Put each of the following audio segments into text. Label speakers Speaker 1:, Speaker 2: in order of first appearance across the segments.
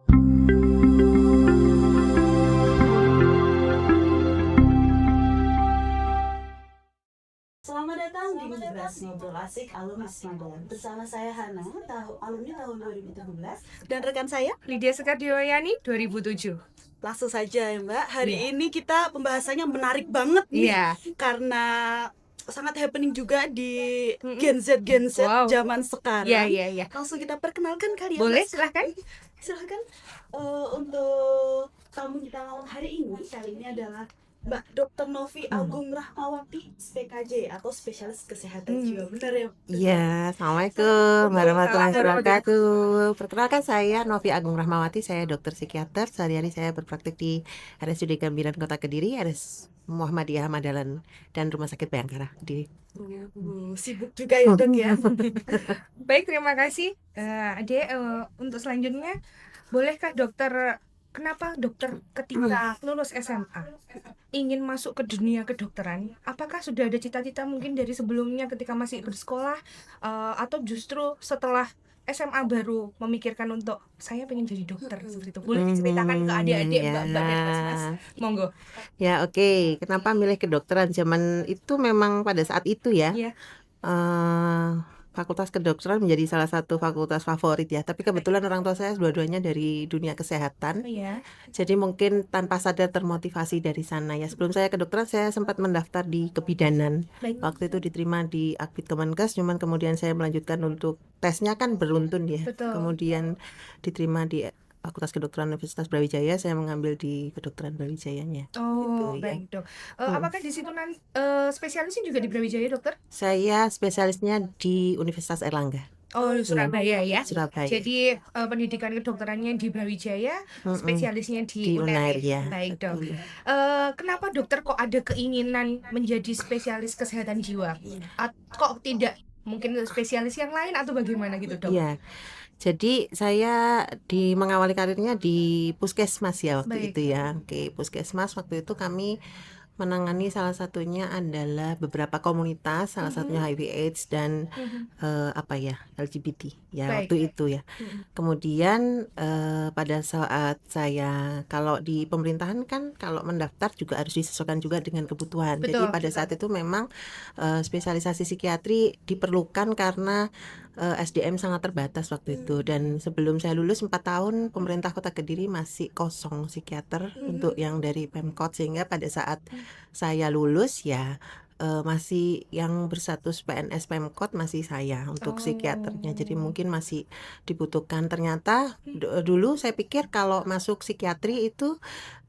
Speaker 1: Selamat datang di Ngobras Ngobrol Asik Alumni 9. Bersama saya Hana, alumni tahun 2017, dan rekan saya
Speaker 2: Lydia Sekardioyani 2007.
Speaker 1: Langsung saja ya Mbak. Hari
Speaker 2: Iya.
Speaker 1: ini kita pembahasannya menarik banget nih,
Speaker 2: Iya.
Speaker 1: karena sangat happening juga di
Speaker 2: Mm-mm.
Speaker 1: Gen Z
Speaker 2: Wow.
Speaker 1: zaman sekarang.
Speaker 2: Iya.
Speaker 1: Langsung kita perkenalkan kali ya
Speaker 2: Boleh,
Speaker 1: Mbak.
Speaker 2: silahkan.
Speaker 1: Silahkan. Untuk tamu kita malam hari ini adalah Mbak Dr. Novi Agung Rahmawati, SPKJ atau spesialis kesehatan jiwa. Benar ya?
Speaker 3: Iya, Assalamualaikum warahmatullahi wabarakatuh. Perkenalkan saya Novi Agung Rahmawati, saya dokter psikiater. Sehari-hari saya berpraktik di RSUD Gambiran Kota Kediri, RS Muhammadiyah Madalan, dan Rumah Sakit Bayangkara Kediri.
Speaker 1: Sibuk juga ya dok ya.
Speaker 2: Baik, terima kasih. Ade, untuk selanjutnya, bolehkah dokter, kenapa dokter ketika lulus SMA ingin masuk ke dunia kedokteran? Apakah sudah ada cita-cita mungkin dari sebelumnya ketika masih bersekolah, atau justru setelah SMA baru memikirkan untuk saya pengen jadi dokter seperti itu? Boleh diceritakan ke adik-adik, mbak-mbak dan mas-mas? Monggo.
Speaker 3: Ya, oke. Kenapa milih kedokteran? Zaman itu memang pada saat itu ya.
Speaker 2: Iya.
Speaker 3: Fakultas kedokteran menjadi salah satu fakultas favorit ya. Tapi kebetulan orang tua saya dua-duanya dari dunia kesehatan.
Speaker 2: Iya.
Speaker 3: Jadi mungkin tanpa sadar termotivasi dari sana ya. Sebelum saya kedokteran saya sempat mendaftar di kebidanan.
Speaker 2: Baik.
Speaker 3: Waktu itu diterima di Akbid Kemenkes, cuman kemudian saya melanjutkan untuk tesnya kan beruntun ya.
Speaker 2: Betul.
Speaker 3: Kemudian diterima di Fakultas Kedokteran Universitas Brawijaya, saya mengambil di kedokteran Brawijayanya.
Speaker 2: Oh,
Speaker 3: Gitu,
Speaker 2: baik dok. Apakah di situ spesialisnya juga di Brawijaya dokter?
Speaker 3: Saya spesialisnya di Universitas Erlangga.
Speaker 2: Oh, Surabaya ya.
Speaker 3: Surabaya.
Speaker 2: Jadi pendidikan kedokterannya di Brawijaya, spesialisnya di
Speaker 3: Unair ya.
Speaker 2: Baik dok. Kenapa dokter kok ada keinginan menjadi spesialis kesehatan jiwa? Kok tidak mungkin spesialis yang lain atau bagaimana gitu dok?
Speaker 3: Iya. Jadi saya mengawali karirnya di Puskesmas ya waktu itu ya. Oke, Puskesmas waktu itu kami menangani salah satunya adalah beberapa komunitas, salah satunya HIV/AIDS dan LGBT ya.
Speaker 2: Baik.
Speaker 3: Waktu itu ya. Kemudian pada saat saya, kalau di pemerintahan kan kalau mendaftar juga harus disesuaikan juga dengan kebutuhan.
Speaker 2: Betul.
Speaker 3: Jadi pada saat itu memang spesialisasi psikiatri diperlukan karena SDM sangat terbatas waktu itu. Dan sebelum saya lulus 4 tahun pemerintah Kota Kediri masih kosong psikiater untuk yang dari Pemkot, sehingga pada saat saya lulus ya masih yang berstatus PNS Pemkot masih saya untuk psikiaternya. Jadi mungkin masih dibutuhkan. Ternyata dulu saya pikir kalau masuk psikiatri itu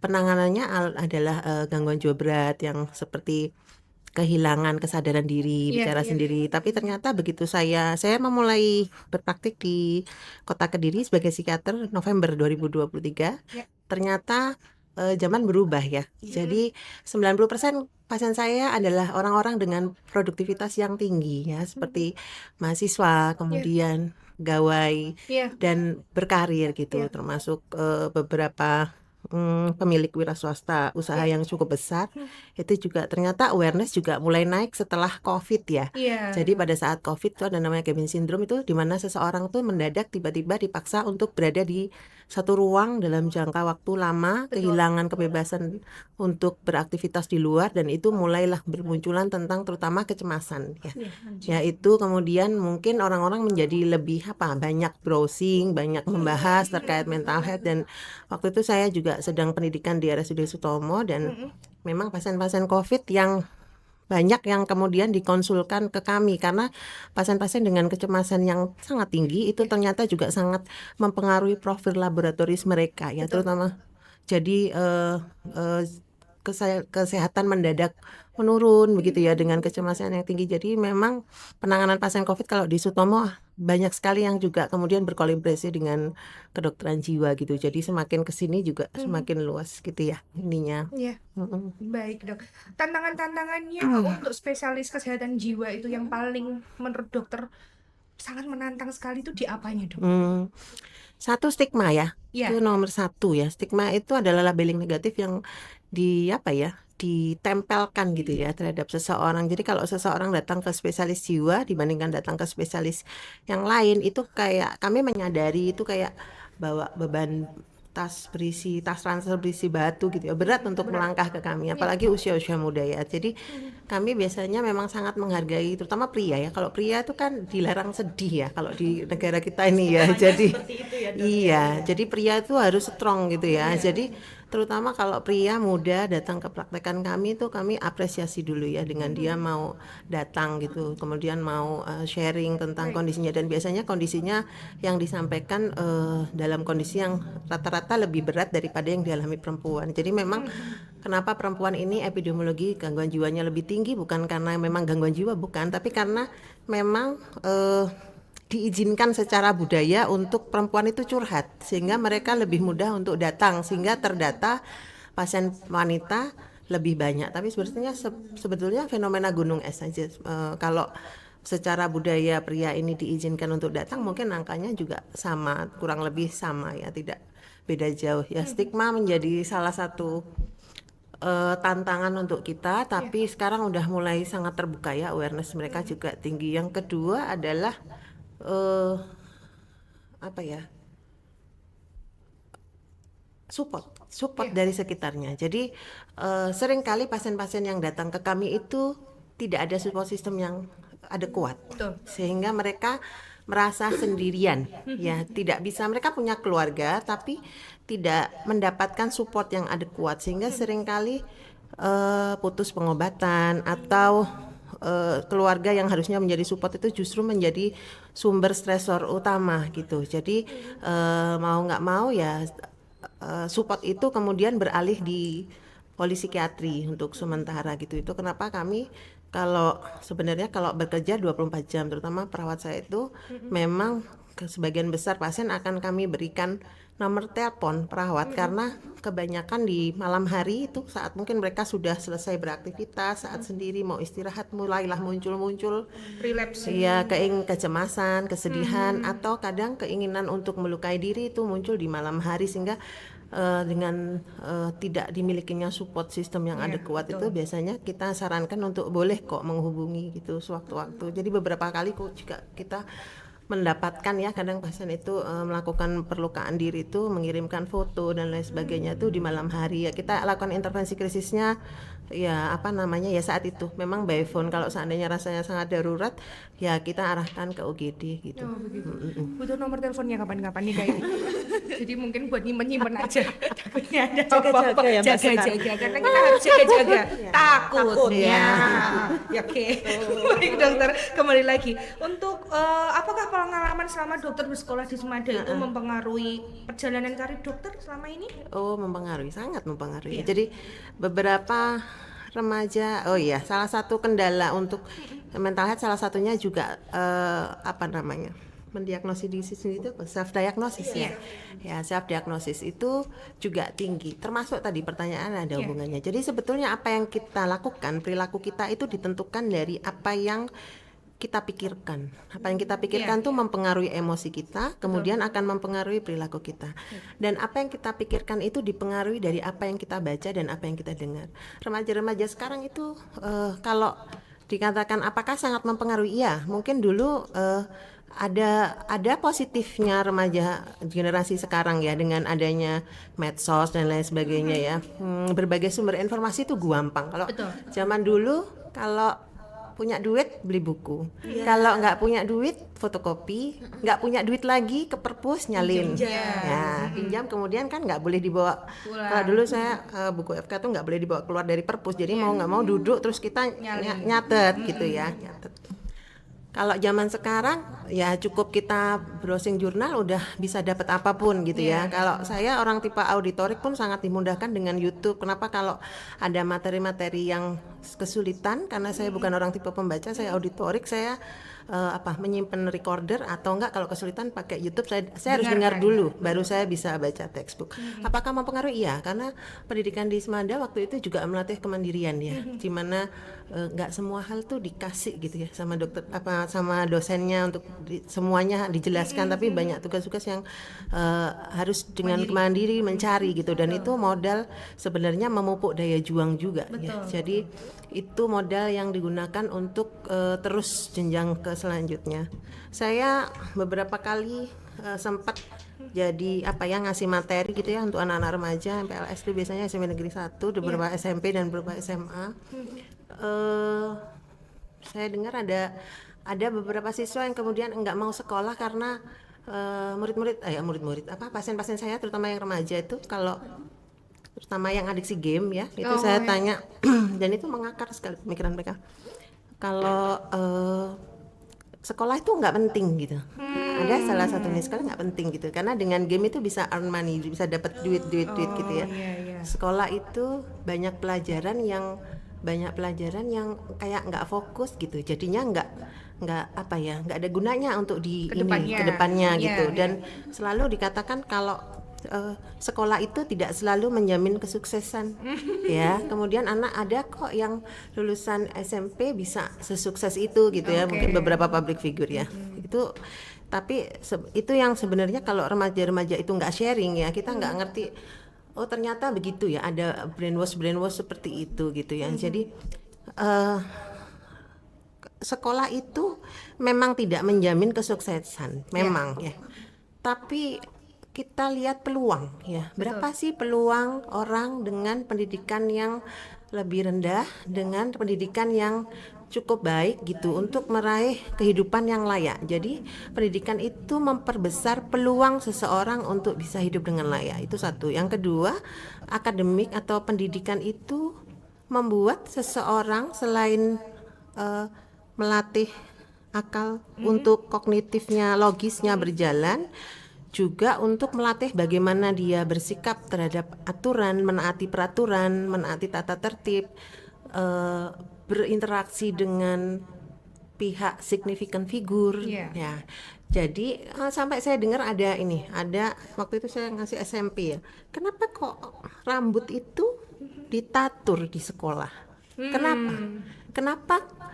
Speaker 3: penanganannya adalah gangguan jiwa berat yang seperti kehilangan kesadaran diri, bicara sendiri. Tapi ternyata begitu saya memulai berpraktik di Kota Kediri sebagai psikiater November 2023, ternyata zaman berubah ya. Jadi 90% pasien saya adalah orang-orang dengan produktivitas yang tinggi ya, seperti mahasiswa, kemudian gawai dan berkarir gitu, termasuk beberapa pemilik wira swasta usaha yang cukup besar. Itu juga ternyata awareness juga mulai naik setelah COVID ya. Jadi pada saat COVID itu ada namanya cabin syndrome, itu dimana seseorang tuh mendadak tiba-tiba dipaksa untuk berada di satu ruang dalam jangka waktu lama, kehilangan kebebasan untuk beraktivitas di luar, dan itu mulailah bermunculan tentang terutama kecemasan ya. Itu kemudian mungkin orang-orang menjadi lebih banyak browsing, banyak membahas terkait mental health. Dan waktu itu saya juga sedang pendidikan di RSUD Sutomo, dan memang pasien-pasien COVID yang banyak yang kemudian dikonsulkan ke kami karena pasien-pasien dengan kecemasan yang sangat tinggi itu ternyata juga sangat mempengaruhi profil laboratoris mereka ya. Terutama jadi kesehatan mendadak menurun begitu ya dengan kecemasan yang tinggi. Jadi memang penanganan pasien COVID kalau di Sutomo banyak sekali yang juga kemudian berkolaborasi dengan kedokteran jiwa gitu. Jadi semakin kesini juga semakin luas gitu ya ininya.
Speaker 2: Baik dok. Tantangannya untuk spesialis kesehatan jiwa itu yang paling menurut dokter sangat menantang sekali itu di apanya dok?
Speaker 3: Satu, stigma ya. Itu nomor satu ya. Stigma itu adalah labeling negatif yang ditempelkan gitu ya terhadap seseorang. Jadi kalau seseorang datang ke spesialis jiwa dibandingkan datang ke spesialis yang lain, itu kayak kami menyadari itu kayak bawa beban tas ransel berisi batu gitu ya, berat untuk melangkah ke kami, apalagi usia-usia muda ya. Jadi kami biasanya memang sangat menghargai, terutama pria ya. Kalau pria itu kan dilarang sedih ya kalau di negara kita ini ya.
Speaker 1: Temanya
Speaker 3: Jadi
Speaker 1: seperti itu ya, Dok.
Speaker 3: iya, jadi pria itu harus strong gitu ya. Jadi terutama kalau pria muda datang ke praktekan kami itu kami apresiasi dulu ya dengan dia mau datang gitu, kemudian mau sharing tentang kondisinya, dan biasanya kondisinya yang disampaikan dalam kondisi yang rata-rata lebih berat daripada yang dialami perempuan. Jadi memang kenapa perempuan ini epidemiologi gangguan jiwanya lebih tinggi, bukan karena memang gangguan jiwa, bukan, tapi karena memang diizinkan secara budaya untuk perempuan itu curhat, sehingga mereka lebih mudah untuk datang, sehingga terdata pasien wanita lebih banyak. Tapi sebetulnya fenomena gunung es saja. Kalau secara budaya pria ini diizinkan untuk datang, mungkin angkanya juga sama, kurang lebih sama ya, tidak beda jauh ya. Stigma menjadi salah satu tantangan untuk kita, tapi sekarang udah mulai sangat terbuka ya, awareness mereka juga tinggi. Yang kedua adalah apa ya, support dari sekitarnya. Jadi seringkali pasien-pasien yang datang ke kami itu tidak ada support system yang ada kuat,
Speaker 2: Betul.
Speaker 3: sehingga mereka merasa sendirian ya, tidak bisa, mereka punya keluarga tapi tidak mendapatkan support yang ada kuat, sehingga seringkali putus pengobatan, atau keluarga yang harusnya menjadi support itu justru menjadi sumber stresor utama gitu. Jadi mau nggak mau ya support itu kemudian beralih di polipsikiatri untuk sementara gitu. Itu kenapa kami sebenarnya kalau bekerja 24 jam, terutama perawat saya itu memang sebagian besar pasien akan kami berikan nomor telepon perawat, karena kebanyakan di malam hari itu saat mungkin mereka sudah selesai beraktivitas, saat sendiri mau istirahat, mulailah muncul
Speaker 2: Relapse.
Speaker 3: ya kecemasan, kesedihan, atau kadang keinginan untuk melukai diri itu muncul di malam hari, sehingga dengan tidak dimilikinya support system yang ada kuat itu, biasanya kita sarankan untuk boleh kok menghubungi gitu sewaktu-waktu. Jadi beberapa kali kok juga kita mendapatkan ya, kadang pasien itu melakukan perlukaan diri itu mengirimkan foto dan lain sebagainya itu di malam hari ya, kita lakukan intervensi krisisnya ya, apa namanya ya, saat itu memang by phone. Kalau seandainya rasanya sangat darurat ya kita arahkan ke UGD gitu.
Speaker 2: Butuh nomor teleponnya kapan-kapan nih kayak jadi mungkin buat nyimpen aja, takutnya ada
Speaker 1: Jaga-jaga
Speaker 2: apa-apa.
Speaker 1: ya, Mbak Sekar.
Speaker 2: Jaga-jaga, karena kita harus jaga-jaga takutnya.
Speaker 1: Takutnya.
Speaker 2: Ya, oke. Baik dokter, kembali lagi untuk apakah pengalaman selama dokter bersekolah di Semada itu mempengaruhi perjalanan karir dokter selama ini?
Speaker 3: Oh, mempengaruhi, sangat mempengaruhi. Jadi beberapa remaja, oh iya, salah satu kendala untuk mental health salah satunya juga apa namanya, mendiagnosis diri sendiri itu self diagnosis ya. Ya, self diagnosis itu juga tinggi. Termasuk tadi pertanyaan ada hubungannya. Jadi sebetulnya apa yang kita lakukan, perilaku kita itu ditentukan dari apa yang kita pikirkan. Apa yang kita pikirkan tuh mempengaruhi emosi kita, kemudian akan mempengaruhi perilaku kita. Dan apa yang kita pikirkan itu dipengaruhi dari apa yang kita baca dan apa yang kita dengar. Remaja-remaja sekarang itu kalau dikatakan apakah sangat mempengaruhi? Iya, mungkin dulu ada positifnya remaja generasi sekarang ya, dengan adanya medsos dan lain sebagainya ya. Berbagai sumber informasi itu gampang. Kalau zaman dulu, kalau punya duit beli buku, kalau nggak punya duit fotokopi, nggak punya duit lagi ke perpus nyalin, ya pinjam, kemudian kan nggak boleh dibawa. Kalau dulu saya buku FK tuh nggak boleh dibawa keluar dari perpus, jadi mau nggak mau duduk terus kita nyatet gitu ya, nyatet. Kalau zaman sekarang ya cukup kita browsing jurnal udah bisa dapat apapun gitu ya. Kalau saya orang tipe auditorik pun sangat dimudahkan dengan YouTube. Kenapa? Kalau ada materi-materi yang kesulitan, karena saya bukan orang tipe pembaca, saya auditorik, saya menyimpan recorder, atau enggak kalau kesulitan pakai YouTube, saya harus dengar dulu baru saya bisa baca textbook. Apakah mempengaruhi? Iya, karena pendidikan di Semada waktu itu juga melatih kemandirian ya, di mana enggak semua hal tuh dikasih gitu ya sama dokter sama dosennya untuk semuanya dijelaskan, tapi banyak tugas-tugas yang harus dengan mandiri mencari gitu, dan itu modal sebenarnya memupuk daya juang juga ya. Jadi itu modal yang digunakan untuk terus jenjang ke selanjutnya. Saya beberapa kali sempat jadi apa ya, ngasih materi gitu ya untuk anak-anak remaja. MPLS itu biasanya SMP Negeri 1, ada beberapa SMP dan beberapa SMA. eh saya dengar ada beberapa siswa yang kemudian enggak mau sekolah karena murid-murid apa, pasien-pasien saya terutama yang remaja itu, kalau terutama yang adiksi game ya, itu
Speaker 2: Oh,
Speaker 3: saya
Speaker 2: ya.
Speaker 3: tanya dan itu mengakar sekali pemikiran mereka. Kalau sekolah itu nggak penting gitu. Ada salah satunya, sekolah nggak penting gitu, karena dengan game itu bisa earn money, bisa dapat duit gitu ya.
Speaker 2: Iya, iya.
Speaker 3: Sekolah itu banyak pelajaran yang kayak nggak fokus gitu, jadinya nggak apa ya, nggak ada gunanya untuk di
Speaker 2: Kedepannya.
Speaker 3: kedepannya
Speaker 2: Iya,
Speaker 3: gitu.
Speaker 2: iya.
Speaker 3: Dan selalu dikatakan kalau sekolah itu tidak selalu menjamin kesuksesan ya. Kemudian anak ada kok yang lulusan SMP bisa sesukses itu gitu ya,
Speaker 2: Oke.
Speaker 3: mungkin beberapa public figure ya. Itu tapi itu yang sebenarnya kalau remaja-remaja itu nggak sharing ya, kita nggak ngerti, oh ternyata begitu ya, ada brainwash seperti itu gitu ya. Jadi sekolah itu memang tidak menjamin kesuksesan, memang ya. Tapi kita lihat peluang ya. Berapa sih peluang orang dengan pendidikan yang lebih rendah dengan pendidikan yang cukup baik gitu untuk meraih kehidupan yang layak. Jadi pendidikan itu memperbesar peluang seseorang untuk bisa hidup dengan layak. Itu satu. Yang kedua, akademik atau pendidikan itu membuat seseorang selain melatih akal untuk kognitifnya, logisnya berjalan, juga untuk melatih bagaimana dia bersikap terhadap aturan, menaati peraturan, menaati tata tertib, berinteraksi dengan pihak signifikan figur.
Speaker 2: Iya.
Speaker 3: Ya. Jadi sampai saya dengar ada waktu itu saya ngasih SMP ya. Kenapa kok rambut itu ditatur di sekolah? Kenapa?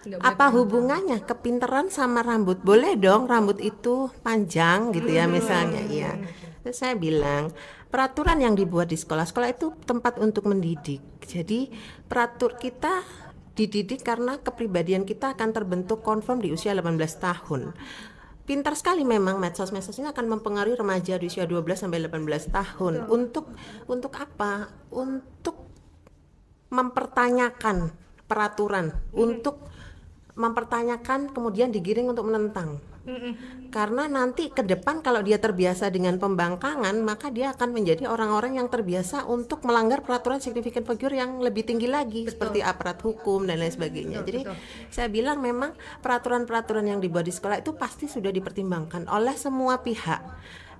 Speaker 2: Nggak boleh
Speaker 3: Apa hubungannya kepintaran sama rambut? Boleh dong rambut itu panjang gitu ya misalnya. Iya. Terus saya bilang, peraturan yang dibuat di sekolah itu tempat untuk mendidik. Jadi kita dididik karena kepribadian kita akan terbentuk confirm di usia 18 tahun. Pintar sekali memang medsos ini akan mempengaruhi remaja di usia 12 sampai 18 tahun. Untuk apa? Untuk mempertanyakan peraturan, untuk mempertanyakan kemudian digiring untuk menentang. Karena nanti ke depan kalau dia terbiasa dengan pembangkangan, maka dia akan menjadi orang-orang yang terbiasa untuk melanggar peraturan signifikan figure yang lebih tinggi lagi, seperti aparat hukum dan lain sebagainya. Jadi saya bilang memang peraturan-peraturan yang dibuat di sekolah itu pasti sudah dipertimbangkan oleh semua pihak.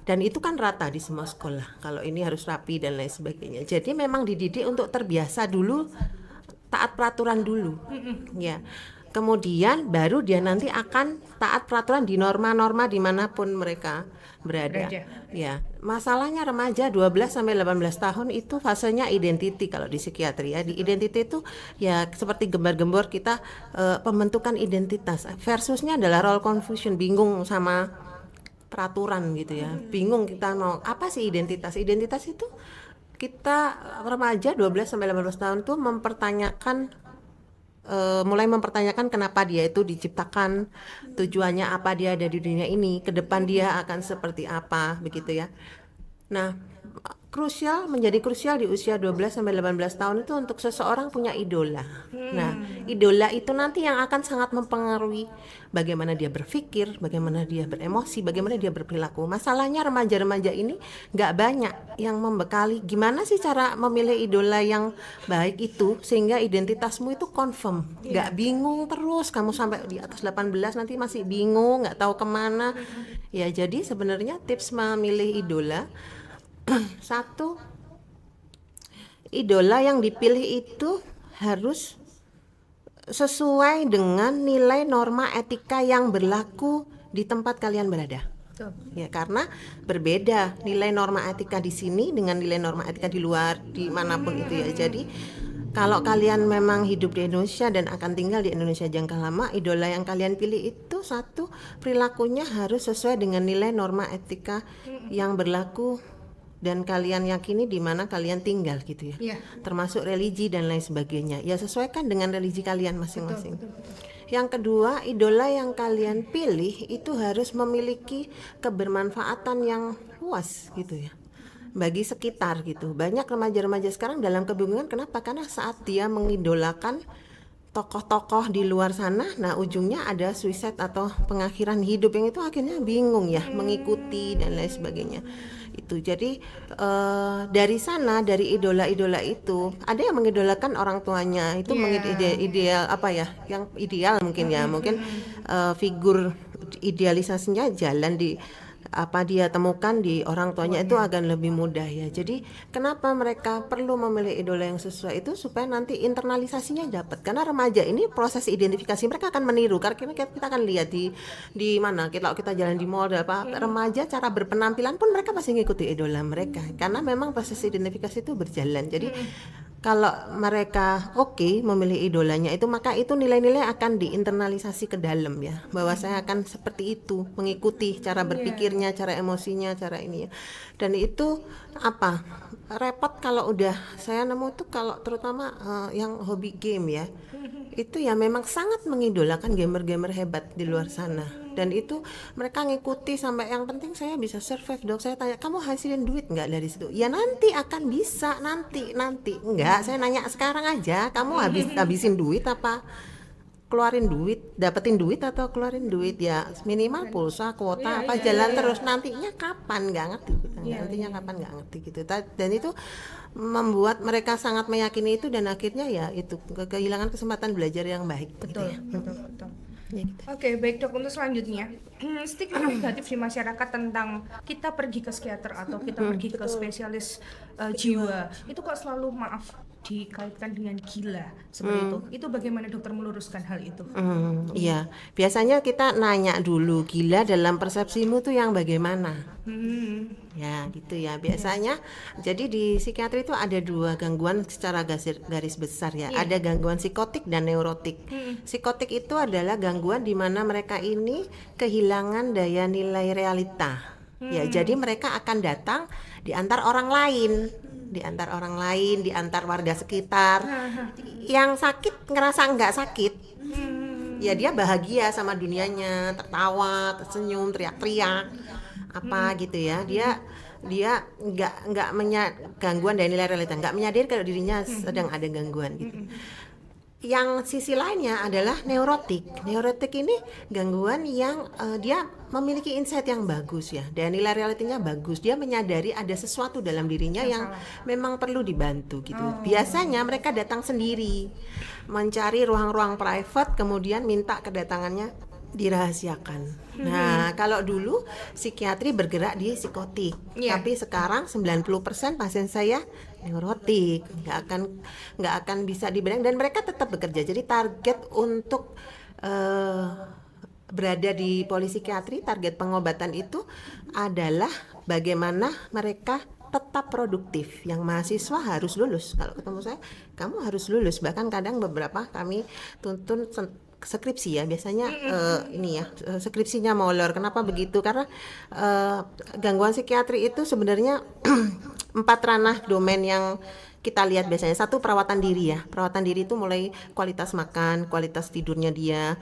Speaker 3: Dan itu kan rata di semua sekolah, kalau ini harus rapi dan lain sebagainya. Jadi memang dididik untuk terbiasa dulu, taat peraturan dulu ya. Kemudian baru dia nanti akan taat peraturan di norma-norma dimanapun mereka berada. Ya, masalahnya remaja 12 sampai 18 tahun itu fasenya identity kalau di psikiatri ya. Di identity itu ya seperti gembar-gembor kita, pembentukan identitas. Versusnya adalah role confusion, bingung sama peraturan gitu ya. Bingung kita mau apa sih identitas. Identitas itu kita remaja 12 sampai 18 tahun itu mulai mempertanyakan kenapa dia itu diciptakan, tujuannya apa dia ada di dunia ini, ke depan dia akan seperti apa, begitu ya. Nah, menjadi krusial di usia 12 sampai 18 tahun itu untuk seseorang punya idola. Nah, idola itu nanti yang akan sangat mempengaruhi bagaimana dia berpikir, bagaimana dia beremosi, bagaimana dia berperilaku. Masalahnya remaja-remaja ini nggak banyak yang membekali gimana sih cara memilih idola yang baik itu sehingga identitasmu itu confirm, nggak bingung terus kamu sampai di atas 18 nanti masih bingung, nggak tahu kemana. Ya, jadi sebenarnya tips memilih idola, satu, idola yang dipilih itu harus sesuai dengan nilai norma etika yang berlaku di tempat kalian berada. Ya, karena berbeda nilai norma etika di sini dengan nilai norma etika di luar, dimanapun itu ya. Jadi kalau kalian memang hidup di Indonesia dan akan tinggal di Indonesia jangka lama, idola yang kalian pilih itu satu, perilakunya harus sesuai dengan nilai norma etika yang berlaku dan kalian yakini di mana kalian tinggal gitu ya. Termasuk religi dan lain sebagainya. Ya sesuaikan dengan religi kalian masing-masing. Yang kedua, idola yang kalian pilih itu harus memiliki kebermanfaatan yang luas gitu ya, bagi sekitar gitu. Banyak remaja-remaja sekarang dalam kebingungan, kenapa? Karena saat dia mengidolakan tokoh-tokoh di luar sana, nah ujungnya ada suicide atau pengakhiran hidup yang itu akhirnya bingung ya, mengikuti dan lain sebagainya. Itu jadi dari sana, dari idola-idola itu ada yang mengidolakan orang tuanya itu ideal apa ya, yang ideal mungkin ya, mungkin figur idealisasinya jalan di apa dia temukan di orang tuanya itu akan lebih mudah ya. Jadi kenapa mereka perlu memilih idola yang sesuai itu supaya nanti internalisasinya dapat. Karena remaja ini proses identifikasi mereka akan meniru. Karena kita akan lihat di mana kalau kita jalan di mall apa remaja cara berpenampilan pun mereka pasti ngikuti idola mereka. Karena memang proses identifikasi itu berjalan. Jadi kalau mereka memilih idolanya itu, maka itu nilai-nilai akan diinternalisasi ke dalam ya, bahwa saya akan seperti itu, mengikuti cara berpikirnya, cara emosinya, cara ini ya. Dan itu apa repot kalau udah saya nemu tuh, kalau terutama yang hobi game ya, itu ya memang sangat mengidolakan gamer-gamer hebat di luar sana. Dan itu mereka ngikuti sampai yang penting saya bisa survive dok. Saya tanya, kamu hasilin duit nggak dari situ? Ya nanti akan bisa, nanti enggak, saya nanya sekarang aja, kamu habisin duit apa keluarin duit, dapetin duit atau keluarin duit ya, minimal pulsa, kuota apa jalan terus, nantinya kapan nggak ngerti kita, nantinya kapan nggak ngerti gitu. Dan itu membuat mereka sangat meyakini itu, dan akhirnya ya itu kehilangan kesempatan belajar yang baik.
Speaker 2: Betul,
Speaker 3: gitu ya.
Speaker 2: betul.
Speaker 3: Ya, gitu.
Speaker 2: Oke, baik dok. Untuk selanjutnya, stigma negatif di masyarakat tentang kita pergi ke psikiater atau kita pergi ke spesialis jiwa itu kok selalu dikaitkan dengan gila seperti itu. Itu bagaimana dokter meluruskan hal itu?
Speaker 3: Iya, biasanya kita nanya dulu, gila dalam persepsimu tuh yang bagaimana? Ya gitu ya biasanya. Jadi di psikiatri itu ada dua gangguan secara garis besar ya. Ada gangguan psikotik dan neurotik. Psikotik itu adalah gangguan di mana mereka ini kehilangan daya nilai realita. Ya, jadi mereka akan datang di antar orang lain, di antar warga sekitar. Yang sakit ngerasa nggak sakit. Ya dia bahagia sama dunianya, tertawa, tersenyum, teriak-teriak apa gitu ya. Dia nggak gangguan dari nilai realita, nggak menyadari kalau dirinya sedang ada gangguan gitu. Yang sisi lainnya adalah neurotik. Neurotik ini gangguan yang dia memiliki insight yang bagus ya, dan nilai realitinya bagus. Dia menyadari ada sesuatu dalam dirinya yang memang perlu dibantu gitu. Biasanya mereka datang sendiri, mencari ruang-ruang private, kemudian minta kedatangannya dirahasiakan. Nah, kalau dulu psikiatri bergerak di psikotik, tapi sekarang 90% pasien saya neurotik, nggak akan bisa dibedakan, dan mereka tetap bekerja. Jadi target untuk berada di polipsikiatri, target pengobatan itu adalah bagaimana mereka tetap produktif. Yang mahasiswa harus lulus. Kalau ketemu saya, kamu harus lulus. Bahkan kadang beberapa kami tuntun skripsi ya, biasanya skripsinya molor. Kenapa begitu? Karena gangguan psikiatri itu sebenarnya 4 ranah domain yang kita lihat biasanya. Satu, perawatan diri ya. Perawatan diri itu mulai kualitas makan, kualitas tidurnya dia,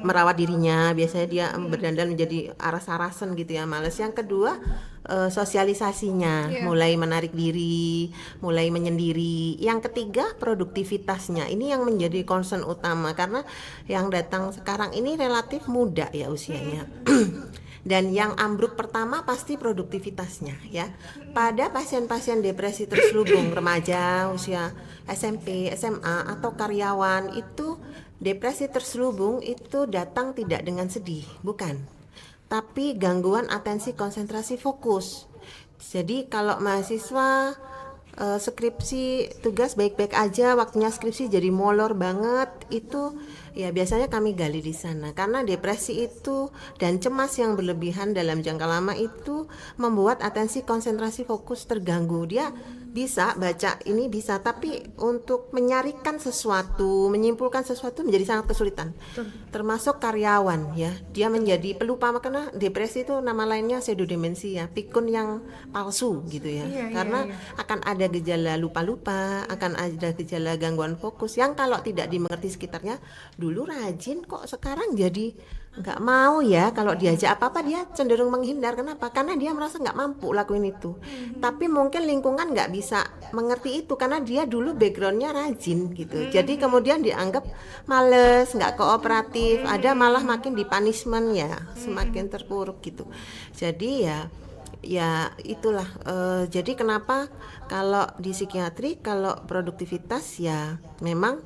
Speaker 3: merawat dirinya. Biasanya dia berdandan menjadi aras-arasan gitu ya, males. Yang kedua, sosialisasinya, mulai menarik diri, mulai menyendiri. Yang ketiga, produktivitasnya. Ini yang menjadi concern utama karena yang datang sekarang ini relatif muda ya usianya. Dan yang ambruk pertama pasti produktivitasnya ya. Pada pasien-pasien depresi terselubung, remaja usia SMP, SMA atau karyawan, itu depresi terselubung itu datang tidak dengan sedih, bukan, tapi gangguan atensi konsentrasi fokus. Jadi kalau mahasiswa skripsi tugas baik-baik aja, waktunya skripsi jadi molor banget, itu ya biasanya kami gali di sana. Karena depresi itu dan cemas yang berlebihan dalam jangka lama itu membuat atensi konsentrasi fokus terganggu. Dia bisa baca ini bisa, tapi untuk menyarikan sesuatu, menyimpulkan sesuatu menjadi sangat kesulitan. Termasuk karyawan ya, dia menjadi pelupa. Karena depresi itu nama lainnya pseudodemensia, pikun yang palsu gitu ya. Karena akan ada gejala lupa-lupa, akan ada gejala gangguan fokus yang kalau tidak dimengerti sekitarnya dulu rajin kok sekarang jadi nggak mau ya, kalau diajak apa-apa dia cenderung menghindar. Kenapa? Karena dia merasa nggak mampu lakuin itu. Tapi mungkin lingkungan nggak bisa mengerti itu karena dia dulu backgroundnya rajin gitu. Jadi kemudian dianggap males, nggak kooperatif, ada malah makin di punishment ya, semakin terpuruk gitu. Jadi ya itulah, jadi kenapa kalau di psikiatri kalau produktivitas ya memang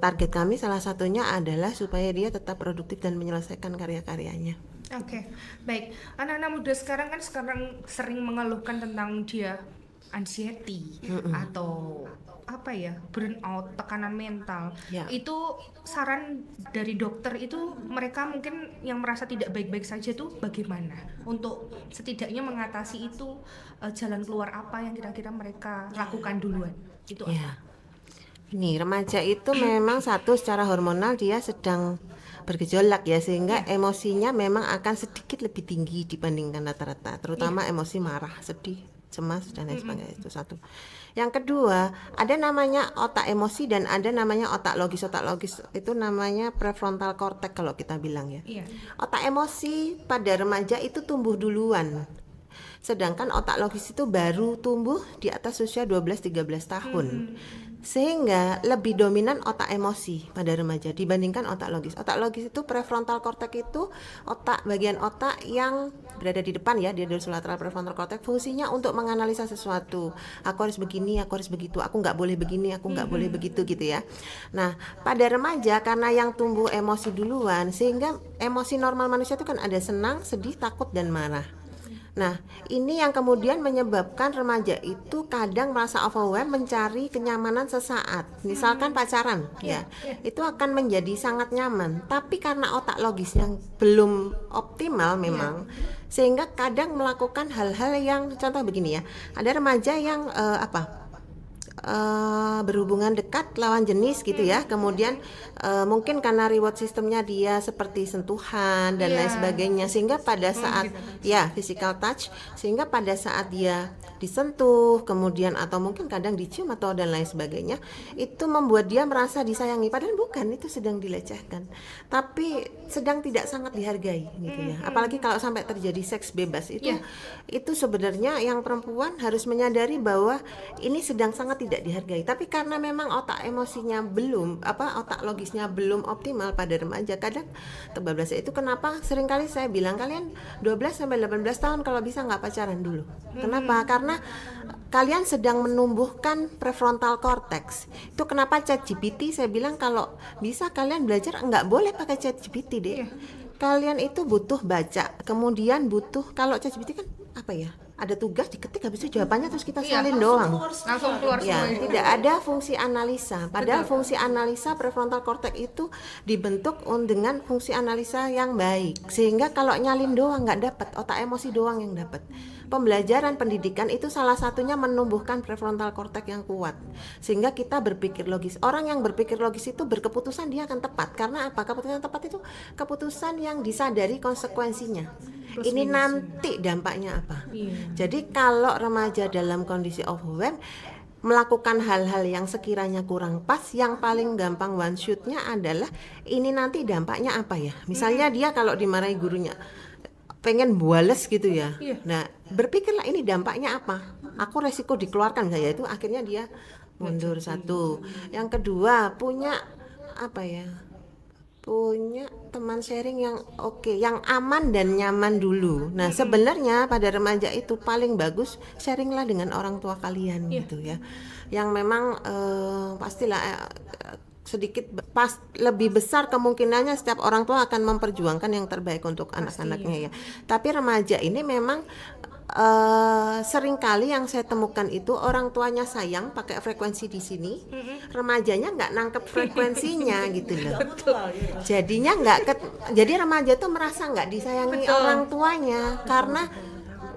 Speaker 3: target kami salah satunya adalah supaya dia tetap produktif dan menyelesaikan karya-karyanya.
Speaker 2: Oke, baik. Anak-anak muda sekarang kan sering mengeluhkan tentang dia anxiety atau apa ya, burnout, tekanan mental.
Speaker 3: Ya.
Speaker 2: Itu saran dari dokter itu mereka mungkin yang merasa tidak baik-baik saja tuh bagaimana untuk setidaknya mengatasi itu, jalan keluar apa yang kira-kira mereka lakukan duluan? Itu apa?
Speaker 3: Ya. Ini remaja itu memang satu secara hormonal dia sedang bergejolak ya, sehingga emosinya memang akan sedikit lebih tinggi dibandingkan rata-rata, terutama emosi marah, sedih, cemas dan lain sebagainya. Itu satu. Yang kedua, ada namanya otak emosi dan ada namanya otak logis. Otak logis itu namanya prefrontal cortex kalau kita bilang ya.
Speaker 2: Iya.
Speaker 3: Otak emosi pada remaja itu tumbuh duluan. Sedangkan otak logis itu baru tumbuh di atas usia 12-13 tahun. Sehingga lebih dominan otak emosi pada remaja dibandingkan otak logis. Otak logis itu prefrontal cortex itu bagian otak yang berada di depan ya, di dorsolateral prefrontal cortex, fungsinya untuk menganalisa sesuatu. Aku harus begini, aku harus begitu, aku nggak boleh begini, aku nggak boleh begitu gitu ya. Nah, pada remaja karena yang tumbuh emosi duluan, sehingga emosi normal manusia itu kan ada senang, sedih, takut dan marah. Nah, ini yang kemudian menyebabkan remaja itu kadang merasa overwhelmed, mencari kenyamanan sesaat. Misalkan pacaran, ya, itu akan menjadi sangat nyaman. Tapi karena otak logis yang belum optimal memang, sehingga kadang melakukan hal-hal yang, contoh begini ya, ada remaja yang berhubungan dekat lawan jenis gitu ya, kemudian mungkin karena reward sistemnya dia seperti sentuhan dan lain sebagainya, sehingga pada saat physical touch, sehingga pada saat dia disentuh kemudian atau mungkin kadang dicium atau dan lain sebagainya, itu membuat dia merasa disayangi, padahal bukan, itu sedang dilecehkan, tapi sedang tidak sangat dihargai gitu ya. Apalagi kalau sampai terjadi seks bebas itu sebenarnya yang perempuan harus menyadari bahwa ini sedang sangat tidak dihargai. Tapi karena memang otak emosinya otak logisnya belum optimal pada remaja, kadang terbablas. Itu kenapa seringkali saya bilang kalian 12-18 tahun kalau bisa nggak pacaran dulu. Kenapa? Karena kalian sedang menumbuhkan prefrontal cortex. Itu kenapa ChatGPT saya bilang kalau bisa kalian belajar nggak boleh pakai ChatGPT deh. Kalian itu butuh baca, kemudian butuh, kalau ChatGPT kan apa ya? Ada tugas diketik, habis itu jawabannya terus kita salin doang.
Speaker 2: Langsung keluar
Speaker 3: Ya,
Speaker 2: semuanya.
Speaker 3: tidak ada fungsi analisa. Padahal fungsi analisa prefrontal cortex itu dibentuk dengan fungsi analisa yang baik. Sehingga kalau nyalin doang nggak dapat, otak emosi doang yang dapat. Pembelajaran pendidikan itu salah satunya menumbuhkan prefrontal cortex yang kuat. Sehingga kita berpikir logis. Orang yang berpikir logis itu berkeputusan dia akan tepat. Karena apa? Keputusan tepat itu keputusan yang disadari konsekuensinya. Ini nanti dampaknya apa? Jadi kalau remaja dalam kondisi overwhelmed melakukan hal-hal yang sekiranya kurang pas, yang paling gampang one shoot-nya adalah ini nanti dampaknya apa ya? Misalnya dia kalau dimarahi gurunya pengen bales gitu ya. Nah, berpikirlah ini dampaknya apa? Aku resiko dikeluarkan enggak ya? Itu akhirnya dia mundur satu. Yang kedua, punya teman sharing yang oke, yang aman dan nyaman dulu. Nah, sebenarnya pada remaja itu paling bagus sharinglah dengan orang tua kalian gitu ya. Yang memang pastilah sedikit lebih besar kemungkinannya setiap orang tua akan memperjuangkan yang terbaik untuk anak-anaknya ya. Tapi remaja ini memang seringkali yang saya temukan itu orang tuanya sayang pakai frekuensi di sini, remajanya nggak nangkep frekuensinya gitu loh. Jadinya jadi remaja tuh merasa nggak disayangi orang tuanya karena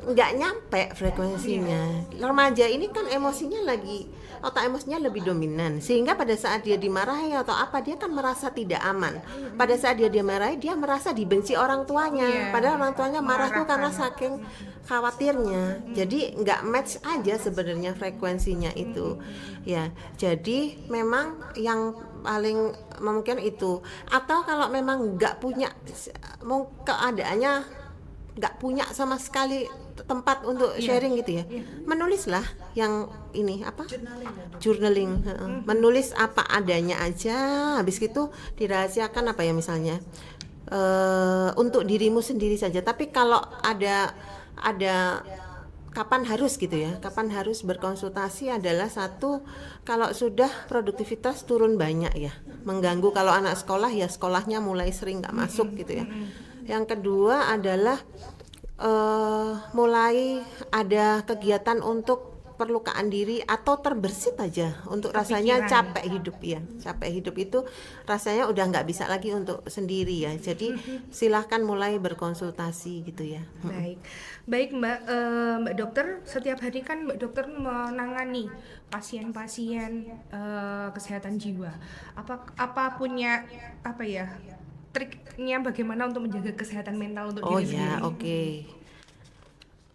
Speaker 3: nggak nyampe frekuensinya. Remaja ini kan otak emosinya lebih dominan, sehingga pada saat dia dimarahi atau apa, dia kan merasa tidak aman. Pada saat dia dimarahi, dia merasa dibenci orang tuanya, padahal orang tuanya marah tuh karena saking khawatirnya. Jadi nggak match aja sebenarnya frekuensinya itu ya. Jadi memang yang paling mungkin itu. Atau kalau memang nggak punya keadaannya, nggak punya sama sekali tempat untuk sharing gitu ya, menulislah yang ini apa, journaling, menulis apa adanya aja, habis gitu dirahasiakan apa ya misalnya, untuk dirimu sendiri saja. Tapi kalau ada kapan harus gitu ya, kapan harus berkonsultasi adalah satu, kalau sudah produktivitas turun banyak ya, mengganggu. Kalau anak sekolah ya sekolahnya mulai sering nggak masuk gitu ya. Yang kedua adalah mulai ada kegiatan untuk perlukaan diri atau terbersit aja untuk rasanya capek hidup ya. Capek hidup itu rasanya udah nggak bisa lagi untuk sendiri ya. Jadi silahkan mulai berkonsultasi gitu ya.
Speaker 2: Baik Mbak, Mbak Dokter, setiap hari kan Mbak Dokter menangani pasien-pasien kesehatan jiwa. Apa punya apa ya triknya bagaimana untuk menjaga kesehatan mental untuk
Speaker 3: Oh
Speaker 2: diri
Speaker 3: ya,
Speaker 2: sendiri?
Speaker 3: oke.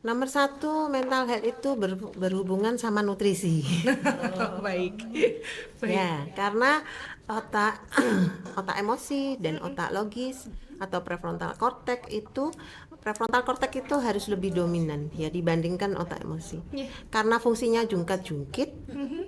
Speaker 3: Nomor satu, mental health itu berhubungan sama nutrisi.
Speaker 2: Baik.
Speaker 3: Ya, karena otak otak emosi dan otak logis atau prefrontal cortex itu harus lebih dominan ya dibandingkan otak emosi. Karena fungsinya jungkat-jungkit,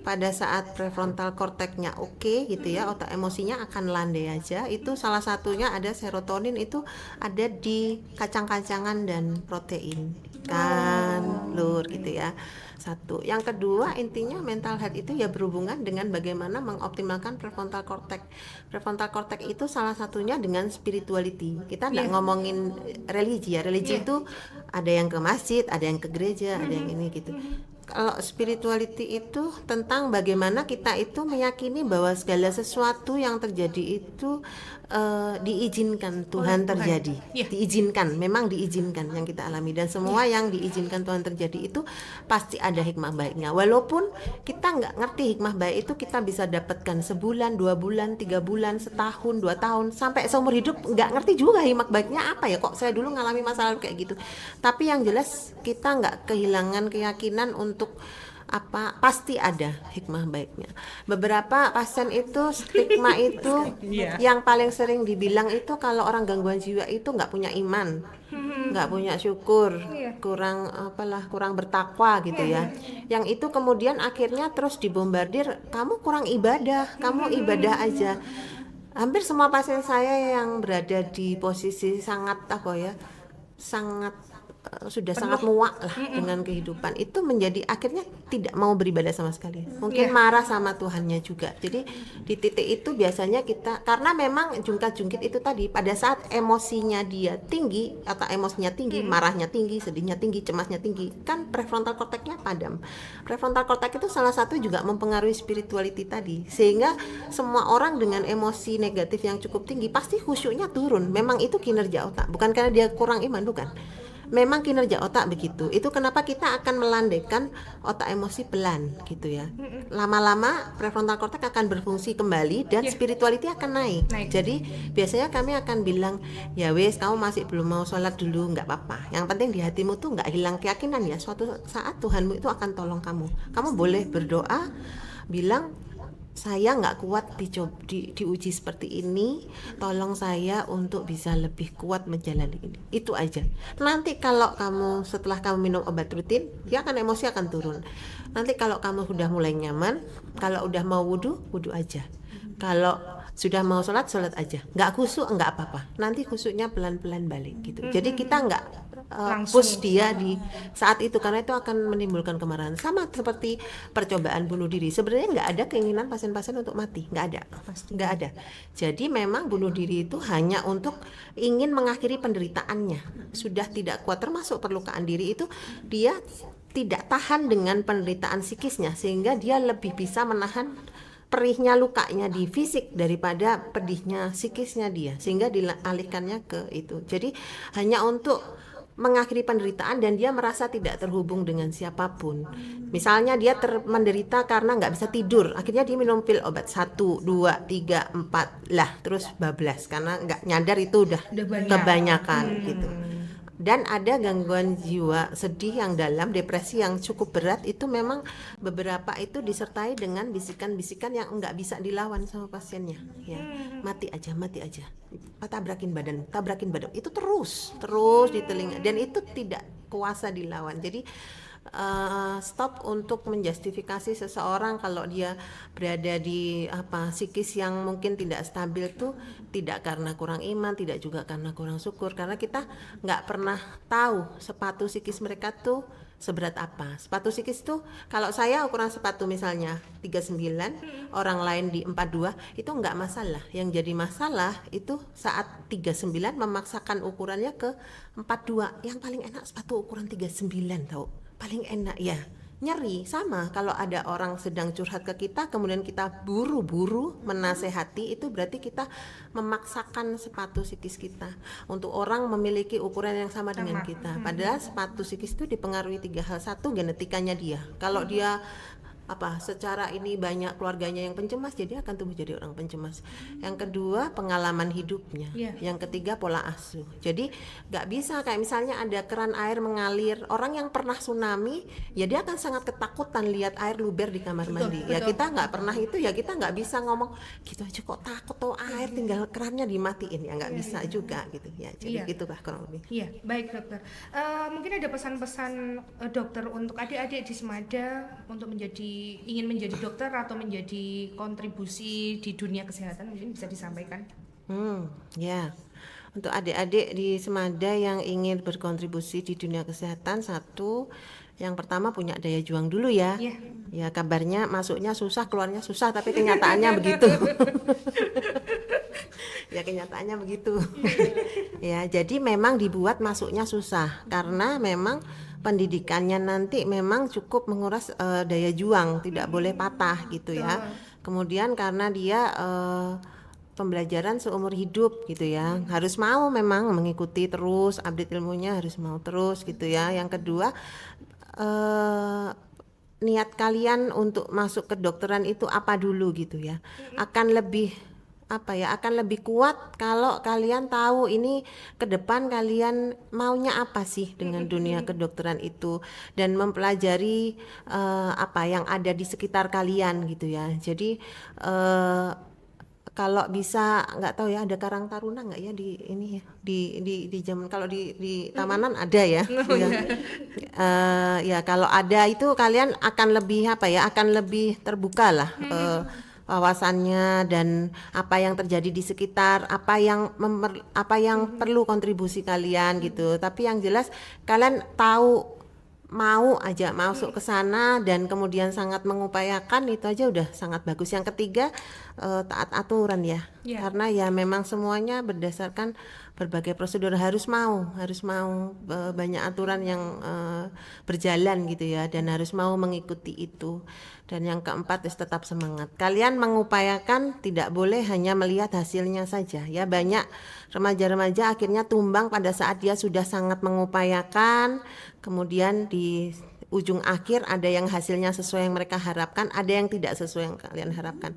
Speaker 3: pada saat prefrontal cortex-nya oke gitu ya, otak emosinya akan landai aja. Itu salah satunya ada serotonin, itu ada di kacang-kacangan dan protein kan, lur gitu ya. Satu. Yang kedua, intinya mental health itu ya berhubungan dengan bagaimana mengoptimalkan prefrontal cortex. Prefrontal cortex itu salah satunya dengan spirituality. Kita nggak ngomongin religi ya. Religi itu ada yang ke masjid, ada yang ke gereja, ada yang ini gitu. Kalau spirituality itu tentang bagaimana kita itu meyakini bahwa segala sesuatu yang terjadi itu diizinkan Tuhan terjadi. Diizinkan, memang diizinkan yang kita alami, dan semua yang diizinkan Tuhan terjadi itu pasti ada hikmah baiknya. Walaupun kita nggak ngerti hikmah baik itu kita bisa dapatkan sebulan, 2 bulan, 3 bulan, setahun, 2 tahun, sampai seumur hidup nggak ngerti juga hikmah baiknya apa ya. Kok saya dulu ngalami masalah kayak gitu. Tapi yang jelas kita nggak kehilangan keyakinan untuk apa, pasti ada hikmah baiknya. Beberapa pasien itu stigma itu yang paling sering dibilang itu kalau orang gangguan jiwa itu nggak punya iman, nggak punya syukur, kurang bertakwa gitu ya. Yang itu kemudian akhirnya terus dibombardir, kamu kurang ibadah, kamu ibadah aja. Hampir semua pasien saya yang berada di posisi sangat sangat muak lah dengan kehidupan itu, menjadi akhirnya tidak mau beribadah sama sekali, mungkin marah sama Tuhannya juga. Jadi di titik itu biasanya kita, karena memang jungkat-jungkit itu tadi, pada saat emosinya dia tinggi atau emosinya tinggi, marahnya tinggi, sedihnya tinggi, cemasnya tinggi, kan prefrontal cortex-nya padam. Prefrontal cortex itu salah satu juga mempengaruhi spirituality tadi, sehingga semua orang dengan emosi negatif yang cukup tinggi pasti khusyuknya turun. Memang itu kinerja otak, bukan karena dia kurang iman, bukan. Memang kinerja otak begitu. Itu kenapa kita akan melandaikan otak emosi pelan gitu ya. Lama-lama prefrontal cortex akan berfungsi kembali dan spirituality akan naik. Jadi biasanya kami akan bilang, ya wes kamu masih belum mau sholat dulu, nggak apa-apa. Yang penting di hatimu tuh nggak hilang keyakinan ya. Suatu saat Tuhanmu itu akan tolong kamu. Kamu boleh berdoa, bilang, saya nggak kuat diuji seperti ini, tolong saya untuk bisa lebih kuat menjalani ini. Itu aja. Nanti kalau kamu, setelah kamu minum obat rutin, dia akan emosi akan turun. Nanti kalau kamu sudah mulai nyaman, kalau udah mau wudhu aja. Kalau sudah mau sholat aja. Nggak khusyuk nggak apa-apa. Nanti khusyuknya pelan-pelan balik gitu. Jadi kita nggak push dia di saat itu, karena itu akan menimbulkan kemarahan. Sama seperti percobaan bunuh diri. Sebenarnya nggak ada keinginan pasien-pasien untuk mati, nggak ada. Jadi memang bunuh diri itu hanya untuk ingin mengakhiri penderitaannya. Sudah tidak kuat, termasuk perlukaan diri itu, dia tidak tahan dengan penderitaan psikisnya, sehingga dia lebih bisa menahan perihnya lukanya di fisik daripada pedihnya psikisnya dia, sehingga dialihkannya ke itu. Jadi hanya untuk mengakhiri penderitaan, dan dia merasa tidak terhubung dengan siapapun. Misalnya dia menderita karena nggak bisa tidur, akhirnya dia minum pil obat 1, 2, 3, 4 lah, terus bablas karena nggak nyadar itu udah kebanyakan gitu. dan ada gangguan jiwa sedih yang dalam, depresi yang cukup berat, itu memang beberapa itu disertai dengan bisikan-bisikan yang nggak bisa dilawan sama pasiennya, ya. Mati aja, tabrakin badan, itu terus di telinga, dan itu tidak kuasa dilawan. Jadi stop untuk menjustifikasi seseorang kalau dia berada di psikis yang mungkin tidak stabil tuh tidak karena kurang iman, tidak juga karena kurang syukur, karena kita nggak pernah tahu sepatu psikis mereka tuh seberat apa. Sepatu psikis tuh kalau saya ukuran sepatu misalnya 39, orang lain di 42, itu nggak masalah. Yang jadi masalah itu saat 39 memaksakan ukurannya ke 42. Yang paling enak sepatu ukuran 39 tahu. Paling enak ya, nyeri. Sama kalau ada orang sedang curhat ke kita kemudian kita buru-buru menasehati, itu berarti kita memaksakan sepatu psikis kita untuk orang memiliki ukuran yang sama dengan kita. Padahal sepatu psikis itu dipengaruhi 3 hal. Satu, genetikanya dia. Kalau dia secara ini banyak keluarganya yang pencemas, jadi akan tumbuh jadi orang pencemas. Yang kedua, pengalaman hidupnya. Yang ketiga, pola asuh. Jadi nggak bisa kayak misalnya ada keran air mengalir, orang yang pernah tsunami ya dia akan sangat ketakutan lihat air luber di kamar mandi. Ya kita nggak pernah itu, ya kita nggak bisa ngomong gitu aja kok takut tuh air, tinggal kerannya dimatiin, ya nggak bisa juga gitu ya. Jadi gitu lah kurang lebih.
Speaker 2: Iya, baik dokter. Mungkin ada pesan-pesan dokter untuk adik-adik di Semada untuk ingin menjadi dokter atau menjadi kontribusi di dunia kesehatan, mungkin bisa disampaikan.
Speaker 3: Ya, untuk adik-adik di Semada yang ingin berkontribusi di dunia kesehatan, satu, yang pertama punya daya juang dulu ya. Ya kabarnya masuknya susah, keluarnya susah, tapi kenyataannya begitu. Ya kenyataannya begitu. Ya, jadi memang dibuat masuknya susah karena memang pendidikannya nanti memang cukup menguras daya juang, tidak boleh patah gitu ya. Kemudian karena dia pembelajaran seumur hidup gitu ya, harus mau memang mengikuti terus, update ilmunya harus mau terus gitu ya. Yang kedua, niat kalian untuk masuk ke kedokteran itu apa dulu gitu ya, akan lebih kuat kalau kalian tahu ini ke depan kalian maunya apa sih dengan dunia kedokteran itu, dan mempelajari apa yang ada di sekitar kalian gitu ya. Jadi kalau bisa, nggak tahu ya ada Karang Taruna nggak ya di ini ya, di zaman kalau di Tamanan ada ya. Ya kalau ada itu kalian akan lebih akan lebih terbuka lah wawasannya dan apa yang terjadi di sekitar, apa yang perlu kontribusi kalian gitu. Tapi yang jelas kalian tahu, mau aja masuk ke sana dan kemudian sangat mengupayakan, itu aja udah sangat bagus. Yang ketiga, taat aturan ya. Karena ya memang semuanya berdasarkan berbagai prosedur, harus mau banyak aturan yang berjalan gitu ya, dan harus mau mengikuti itu. Dan yang keempat, tetap semangat. Kalian mengupayakan, tidak boleh hanya melihat hasilnya saja ya. Banyak remaja-remaja akhirnya tumbang pada saat dia sudah sangat mengupayakan, kemudian di ujung akhir ada yang hasilnya sesuai yang mereka harapkan, ada yang tidak sesuai yang kalian harapkan.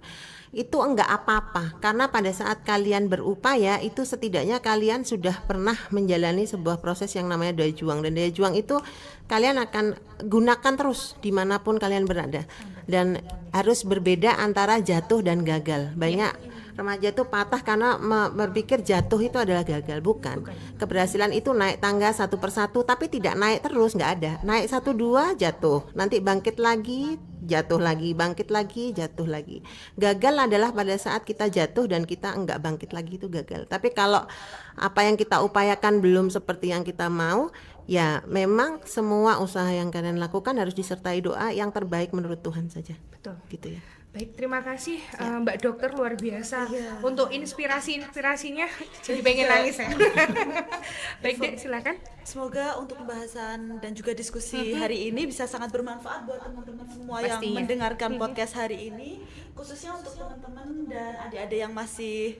Speaker 3: Itu enggak apa-apa, karena pada saat kalian berupaya itu setidaknya kalian sudah pernah menjalani sebuah proses yang namanya daya juang, dan daya juang itu kalian akan gunakan terus dimanapun kalian berada. Dan harus berbeda antara jatuh dan gagal. Banyak remaja itu patah karena berpikir jatuh itu adalah gagal. Bukan. Keberhasilan itu naik tangga satu persatu, tapi tidak naik terus, nggak ada. Naik 1-2 jatuh, nanti bangkit lagi, jatuh lagi, bangkit lagi, jatuh lagi. Gagal adalah pada saat kita jatuh dan kita enggak bangkit lagi, itu gagal. Tapi kalau apa yang kita upayakan belum seperti yang kita mau, ya memang semua usaha yang kalian lakukan harus disertai doa yang terbaik menurut Tuhan saja.
Speaker 2: Betul.
Speaker 3: Gitu ya.
Speaker 2: Baik, terima kasih Mbak Dokter, luar biasa untuk inspirasinya. Jadi pengen nangis ya. Baik Dek, silakan.
Speaker 1: Semoga untuk pembahasan dan juga diskusi hari ini bisa sangat bermanfaat buat teman-teman semua yang
Speaker 2: Pastinya.
Speaker 1: mendengarkan podcast hari ini, khususnya untuk teman-teman dan adik-adik yang masih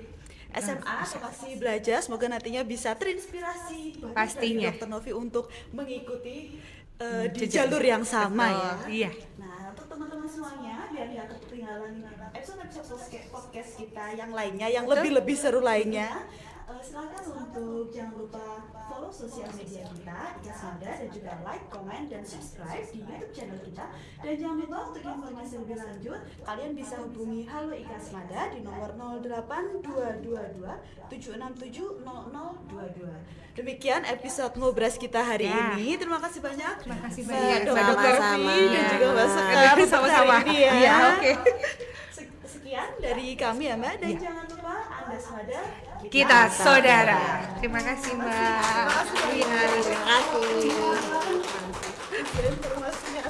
Speaker 1: SMA atau masih belajar. Semoga nantinya bisa terinspirasi
Speaker 2: Pastinya.
Speaker 1: dari Dr. Novi untuk mengikuti di
Speaker 2: Jejak.
Speaker 1: jalur yang sama ya.
Speaker 2: Iya.
Speaker 1: Nah, untuk teman-teman semuanya, biar nggak ketinggalan episode podcast kita yang lainnya, yang lebih-lebih seru lainnya, silakan untuk jangan lupa follow sosial media kita IKASmada dan juga like, comment, dan subscribe di YouTube channel kita. Dan jangan lupa untuk informasi lebih lanjut kalian bisa hubungi Halo IKASmada di nomor 08222 767 0022. Demikian episode Ngobras kita hari
Speaker 2: Ya.
Speaker 1: ini. Terima kasih banyak.
Speaker 2: Terima kasih
Speaker 1: Mbak
Speaker 2: banyak,
Speaker 1: Dr.
Speaker 3: sama-sama.
Speaker 1: Novi dan juga Mbak
Speaker 2: Ya.
Speaker 1: Sekar untuk
Speaker 2: Sama-sama.
Speaker 1: hari ini ya.
Speaker 2: Iya, oke.
Speaker 1: Sekian dari kami ya Mbak. Dan
Speaker 2: Ya.
Speaker 1: jangan lupa Anda Smada
Speaker 2: Kita saudara. Terima kasih, Mbak.
Speaker 1: Terima kasih.
Speaker 3: Iya, terima kasih.
Speaker 1: Informasinya